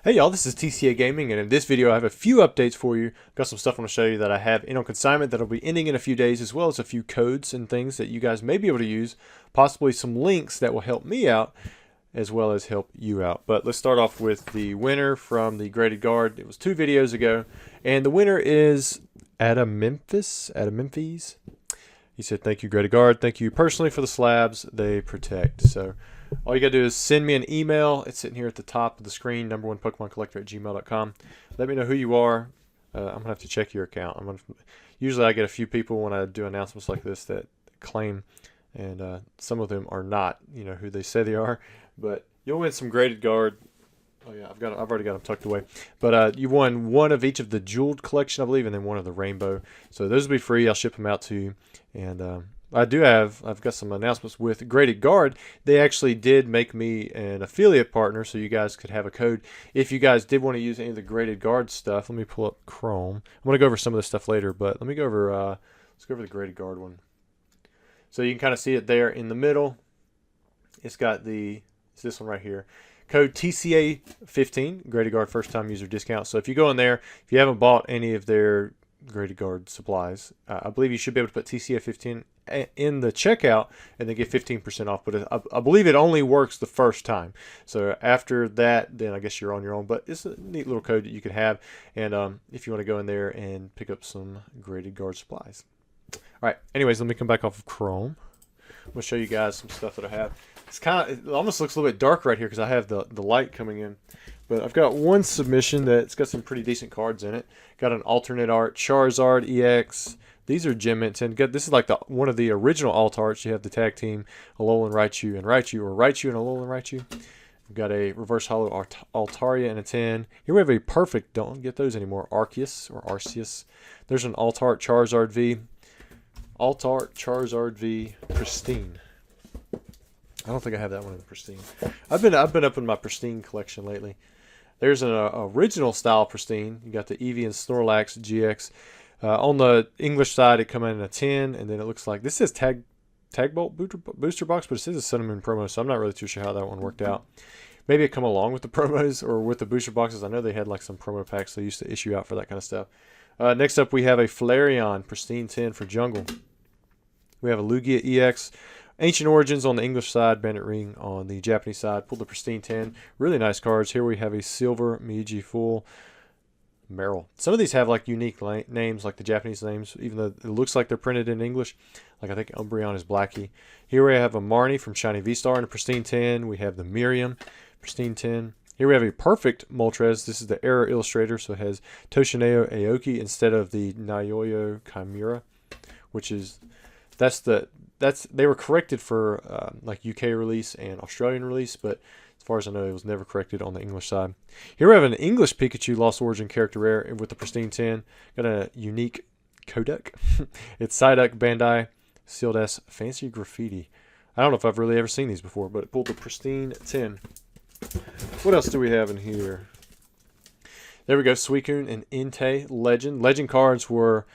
Hey y'all, this is TCA Gaming, and in this video I have a few updates for you. Got some stuff I want to show you that I have in on consignment that'll be ending in a few days, as well as a few codes and things that you guys may be able to use, possibly some links that will help me out as well as help you out. But let's start off with the winner from the GradedGuard. It was 2 videos ago, and the winner is Adam Memphis. He said, "Thank you, GradedGuard. Thank you personally for the slabs they protect." So all you gotta do is send me an email. It's sitting here at the top of the screen, number1pokemoncollector@gmail.com. Let me know who you are. I'm gonna have to check your account. Usually I get a few people when I do announcements like this that claim, and some of them are not, who they say they are. But you'll win some GradedGuard. Oh yeah, I've already got them tucked away. But you won one of each of the jeweled collection, I believe, and then one of the rainbow. So those will be free. I'll ship them out to you. And I've got some announcements with GradedGuard. They actually did make me an affiliate partner, so you guys could have a code if you guys did want to use any of the GradedGuard stuff. Let me pull up Chrome. I'm going to go over some of this stuff later, but let me go over. Let's go over the GradedGuard one. So you can kind of see it there in the middle. It's this one right here. Code TCA15, GradedGuard first time user discount. So if you go in there, if you haven't bought any of their GradedGuard supplies, I believe you should be able to put TCA15 in the checkout and then get 15% off. But I believe it only works the first time. So after that, then I guess you're on your own. But it's a neat little code that you can have. And if you want to go in there and pick up some GradedGuard supplies. All right. Anyways, let me come back off of Chrome. I'm going to show you guys some stuff that I have. It almost looks a little bit dark right here because I have the light coming in. But I've got one submission that's got some pretty decent cards in it. Got an alternate art Charizard EX. These are gem mints, and this is like one of the original alt arts. You have the tag team Alolan Raichu and Raichu, or Raichu and Alolan Raichu. We've got a reverse hollow Altaria and a 10. Here we have a perfect, don't get those anymore, Arceus or Arceus. There's an alt art Charizard V. Alt art Charizard V Pristine. I don't think I have that one in Pristine. I've been up in my Pristine collection lately. There's an original style Pristine. You got the Eevee and Snorlax GX. On the English side, it come in a 10, and then it looks like this says Tag Bolt booster box, but it says a Sun and Moon promo, so I'm not really too sure how that one worked out. Maybe it come along with the promos or with the booster boxes. I know they had like some promo packs they used to issue out for that kind of stuff. Next up, we have a Flareon Pristine 10 for Jungle. We have a Lugia EX. Ancient Origins on the English side, Bandit Ring on the Japanese side. Pulled the Pristine 10. Really nice cards. Here we have a Silver Meiji Full Meryl. Some of these have like unique names, like the Japanese names, even though it looks like they're printed in English. Like I think Umbreon is Blackie. Here we have a Marnie from Shiny V-Star in a Pristine 10. We have the Miriam, Pristine 10. Here we have a perfect Moltres. This is the Error Illustrator, so it has Toshineo Aoki instead of the Naoyo Chimera, which is they were corrected for like UK release and Australian release, but as far as I know, it was never corrected on the English side. Here we have an English Pikachu Lost Origin character rare with the Pristine 10. Got a unique Codec. It's Psyduck Bandai Sealed S Fancy Graffiti. I don't know if I've really ever seen these before, but it pulled the Pristine 10. What else do we have in here? There we go, Suicune and Entei Legend. Legend cards were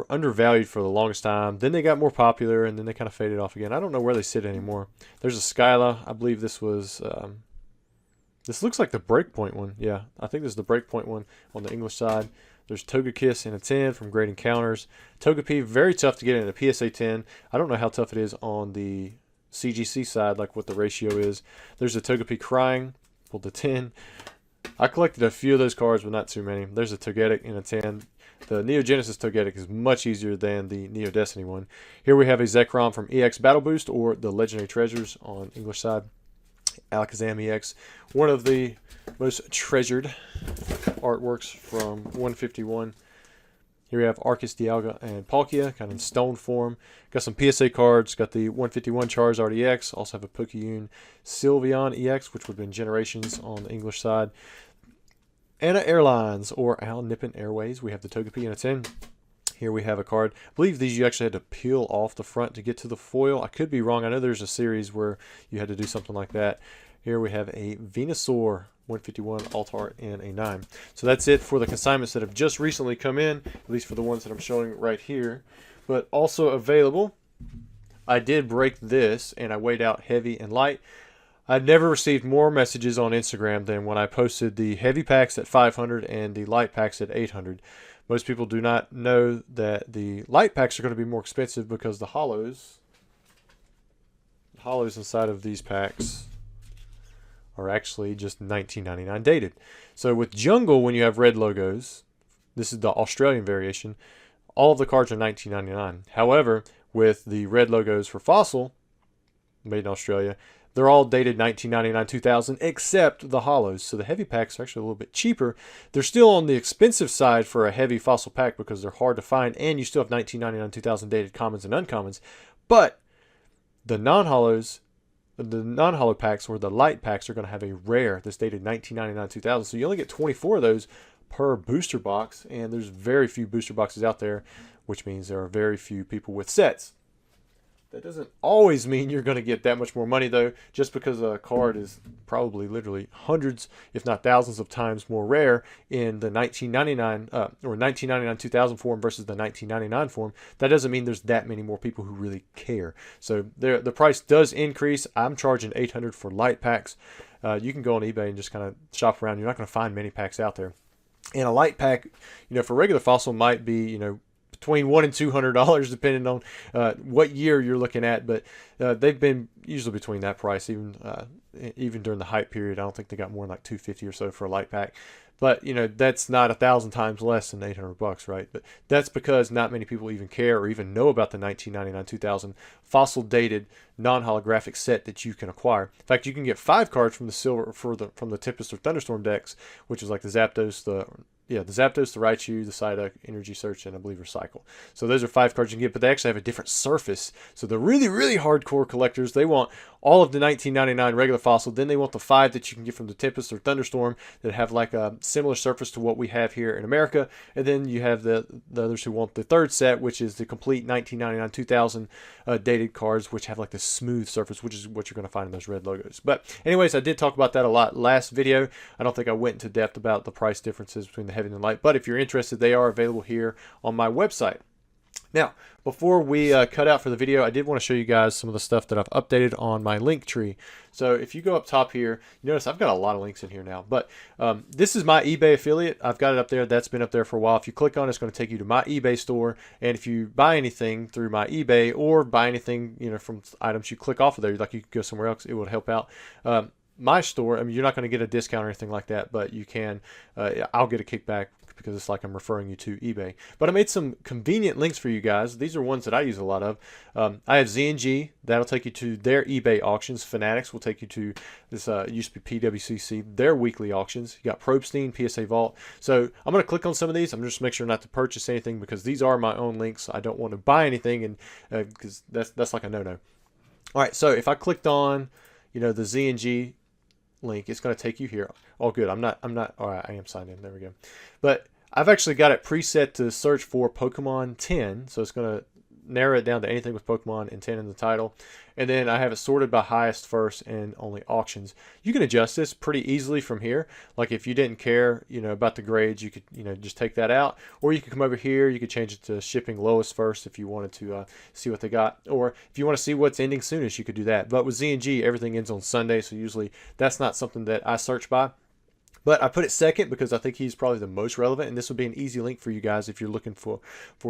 undervalued for the longest time. Then they got more popular, and then they kind of faded off again. I don't know where they sit anymore. There's a Skyla. I believe this was... this looks like the Breakpoint one. Yeah, I think this is the Breakpoint one on the English side. There's Togekiss in a 10 from Great Encounters. Togepi, very tough to get in a PSA 10. I don't know how tough it is on the CGC side, like what the ratio is. There's a Togepi Crying. Pulled the 10. I collected a few of those cards, but not too many. There's a Togetic in a 10. The Neo Genesis Togetic is much easier than the Neo Destiny one. Here we have a Zekrom from EX Battle Boost, or the Legendary Treasures on English side. Alakazam EX, one of the most treasured artworks from 151. Here we have Arceus, Dialga, and Palkia, kind of in stone form. Got some PSA cards. Got the 151 Charizard EX. Also have a Pokeyun Sylveon EX, which would have been Generations on the English side. Anna Airlines, or Al Nippon Airways. We have the Togepi in a 10. Here we have a card. I believe these you actually had to peel off the front to get to the foil. I could be wrong. I know there's a series where you had to do something like that. Here we have a Venusaur 151 alt art in a 9. So that's it for the consignments that have just recently come in, at least for the ones that I'm showing right here. But also available, I did break this, and I weighed out heavy and light. I've never received more messages on Instagram than when I posted the heavy packs at 500 and the light packs at 800. Most people do not know that the light packs are going to be more expensive because the hollows inside of these packs are actually just $19.99 dated. So with Jungle, when you have red logos, this is the Australian variation, all of the cards are $19.99. However, with the red logos for Fossil, made in Australia, they're all dated 1999, 2000, except the hollows. So the heavy packs are actually a little bit cheaper. They're still on the expensive side for a heavy Fossil pack because they're hard to find, and you still have 1999, 2000 dated commons and uncommons. But the non-hollow packs or the light packs are going to have a rare that's dated 1999, 2000. So you only get 24 of those per booster box, and there's very few booster boxes out there, which means there are very few people with sets. That doesn't always mean you're going to get that much more money, though, just because a card is probably literally hundreds, if not thousands of times more rare in the 1999 or 1999 2000 form versus the 1999 form. That doesn't mean there's that many more people who really care. So the price does increase. I'm charging $800 for light packs. You can go on eBay and just kind of shop around. You're not going to find many packs out there. And a light pack, for regular Fossil might be, between $100 and $200 depending on what year you're looking at, but they've been usually between that price even during the hype period. I don't think they got more than like $250 or so for a light pack, but that's not 1,000 times less than $800, right? But that's because not many people even care or even know about the 1999 2000 Fossil dated non-holographic set that you can acquire. In fact, you can get 5 cards from from the Tempest or Thunderstorm decks, which is like the Zapdos, the Raichu, the Psyduck, Energy Search, and I believe Recycle. So those are 5 cards you can get, but they actually have a different surface. So the really, really hardcore collectors, they want all of the 1999 regular Fossil. Then they want the 5 that you can get from the Tempest or Thunderstorm that have like a similar surface to what we have here in America. And then you have the others who want the third set, which is the complete 1999 2000 dated cards, which have like this smooth surface, which is what you're going to find in those red logos. But anyways, I did talk about that a lot last video. I don't think I went into depth about the price differences between the heavy and the light, but if you're interested, they are available here on my website. Now, before we cut out for the video, I did want to show you guys some of the stuff that I've updated on my link tree. So if you go up top here, you notice I've got a lot of links in here now, but this is my eBay affiliate. I've got it up there. That's been up there for a while. If you click on it, it's going to take you to my eBay store, and if you buy anything through my eBay or buy anything from items you click off of there, like you could go somewhere else, it would help out. My store, I mean, you're not going to get a discount or anything like that, but you can, I'll get a kickback because it's like I'm referring you to eBay. But I made some convenient links for you guys. These are ones that I use a lot of. I have Z&G. That'll take you to their eBay auctions. Fanatics will take you to this, used to be PWCC, their weekly auctions. You got Probstein, PSA Vault. So I'm going to click on some of these. I'm just make sure not to purchase anything because these are my own links. I don't want to buy anything, and because that's like a no-no. All right, so if I clicked on, the Z&G link, it's going to take you here. Oh, good. I'm not. All right, I am signed in. There we go. But I've actually got it preset to search for Pokemon 10, so it's going to narrow it down to anything with Pokemon and 10 in the title. And then I have it sorted by highest first and only auctions. You can adjust this pretty easily from here. Like if you didn't care, about the grades, you could, just take that out. Or you could come over here. You could change it to shipping lowest first if you wanted to see what they got. Or if you want to see what's ending soonest, you could do that. But with Z&G, everything ends on Sunday, so usually that's not something that I search by. But I put it second because I think he's probably the most relevant, and this would be an easy link for you guys if you're looking for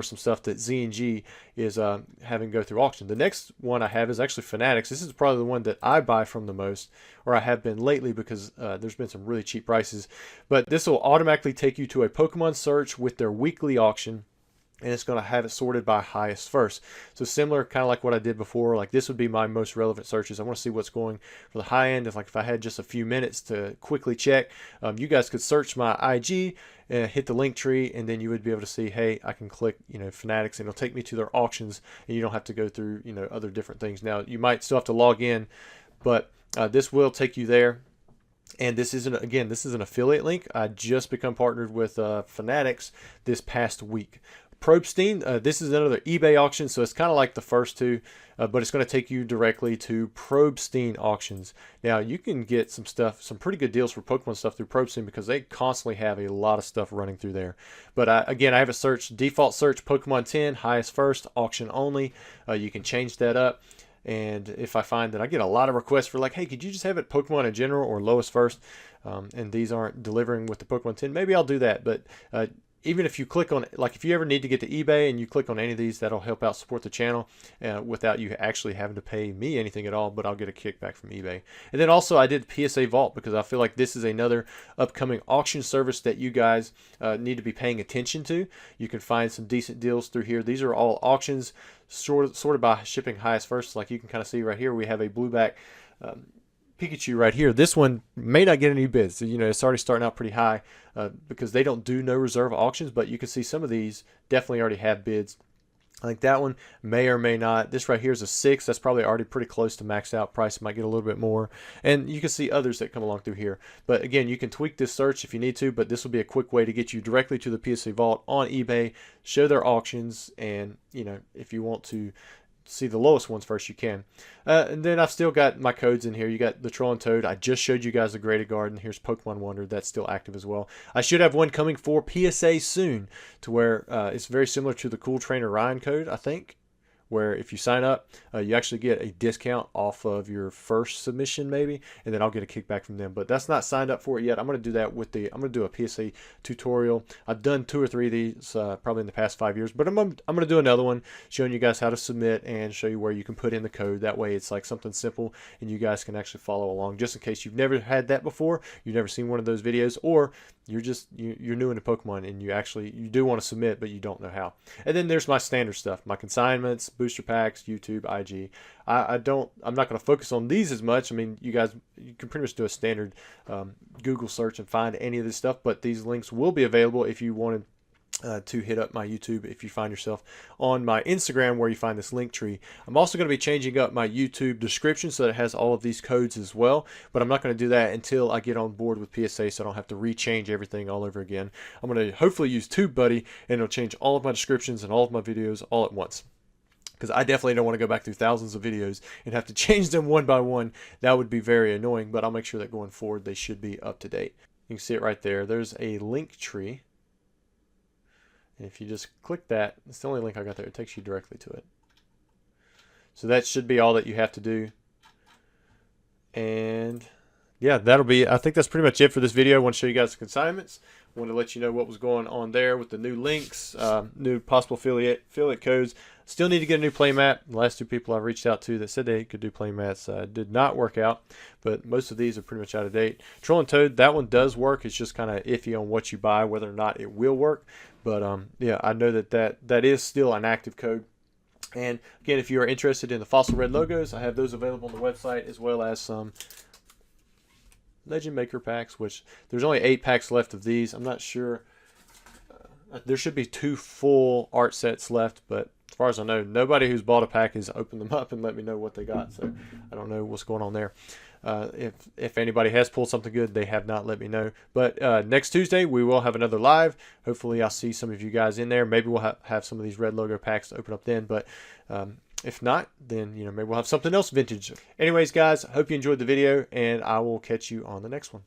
some stuff that Z&G is having go through auction. The next one I have is actually Fanatics. This is probably the one that I buy from the most, or I have been lately because there's been some really cheap prices. But this will automatically take you to a Pokemon search with their weekly auction, and it's going to have it sorted by highest first. So similar, kind of like what I did before. Like this would be my most relevant searches. I want to see what's going for the high end. If I had just a few minutes to quickly check, you guys could search my IG, hit the link tree, and then you would be able to see, hey, I can click, Fanatics, and it'll take me to their auctions, and you don't have to go through, other different things. Now you might still have to log in, but this will take you there. And this is an affiliate link. I just become partnered with Fanatics this past week. Probstein, this is another eBay auction, so it's kind of like the first two, but it's going to take you directly to Probstein auctions. Now, you can get some pretty good deals for Pokemon stuff through Probstein because they constantly have a lot of stuff running through there. But again, I have a default search Pokemon 10, highest first, auction only. You can change that up. And if I find that I get a lot of requests for like, hey, could you just have it Pokemon in general or lowest first, and these aren't delivering with the Pokemon 10, maybe I'll do that. But even if you click on, like if you ever need to get to eBay and you click on any of these, that'll help out support the channel without you actually having to pay me anything at all, but I'll get a kickback from eBay. And then also I did PSA Vault because I feel like this is another upcoming auction service that you guys need to be paying attention to. You can find some decent deals through here. These are all auctions sorted by shipping highest first. Like you can kind of see right here, we have a blueback Pikachu right here. This one may not get any bids. So, it's already starting out pretty high because they don't do no reserve auctions, but you can see some of these definitely already have bids. I think that one may or may not. This right here is a 6. That's probably already pretty close to maxed out price. Might get a little bit more. And you can see others that come along through here. But again, you can tweak this search if you need to, but this will be a quick way to get you directly to the PSA Vault on eBay, show their auctions, and if you want to see the lowest ones first, you can. And then I've still got my codes in here. You got the Troll and Toad. I just showed you guys the GradedGuard, and here's Pokemon Wonder. That's still active as well. I should have one coming for PSA soon to where it's very similar to the Cool Trainer Ryan code, I think, where if you sign up, you actually get a discount off of your first submission maybe, and then I'll get a kickback from them. But that's not signed up for it yet. I'm going to do that with I'm going to do a PSA tutorial. I've done 2 or 3 of these probably in the past 5 years, but I'm going to do another one showing you guys how to submit and show you where you can put in the code. That way it's like something simple and you guys can actually follow along, just in case you've never had that before, you've never seen one of those videos, or you're new into Pokemon and you do want to submit but you don't know how. And then there's my standard stuff, my consignments, booster packs, YouTube, IG. I'm not going to focus on these as much. I mean, you can pretty much do a standard Google search and find any of this stuff, but these links will be available if you wanted to hit up my YouTube if you find yourself on my Instagram where you find this link tree. I'm also going to be changing up my YouTube description so that it has all of these codes as well, but I'm not going to do that until I get on board with PSA so I don't have to rechange everything all over again. I'm going to hopefully use TubeBuddy and it'll change all of my descriptions and all of my videos all at once, because I definitely don't want to go back through thousands of videos and have to change them one by one. That would be very annoying, but I'll make sure that going forward they should be up to date. You can see it right there. There's a link tree. And if you just click that, it's the only link I got there. It takes you directly to it. So that should be all that you have to do. And yeah, I think that's pretty much it for this video. I want to show you guys the consignments. I want to let you know what was going on there with the new links, new possible affiliate codes. Still need to get a new playmat. The last 2 people I've reached out to that said they could do playmats did not work out, but most of these are pretty much out of date. Troll and Toad, that one does work. It's just kind of iffy on what you buy, whether or not it will work. But yeah, I know that is still an active code. And again, if you are interested in the Fossil Red logos, I have those available on the website, as well as some Legend Maker packs, which there's only 8 packs left of these. I'm not sure. There should be 2 full art sets left, but as far as I know, nobody who's bought a pack has opened them up and let me know what they got. So I don't know what's going on there. If anybody has pulled something good, they have not let me know. But next Tuesday, we will have another live. Hopefully, I'll see some of you guys in there. Maybe we'll have some of these red logo packs to open up then. But if not, then maybe we'll have something else vintage. Anyways, guys, I hope you enjoyed the video, and I will catch you on the next one.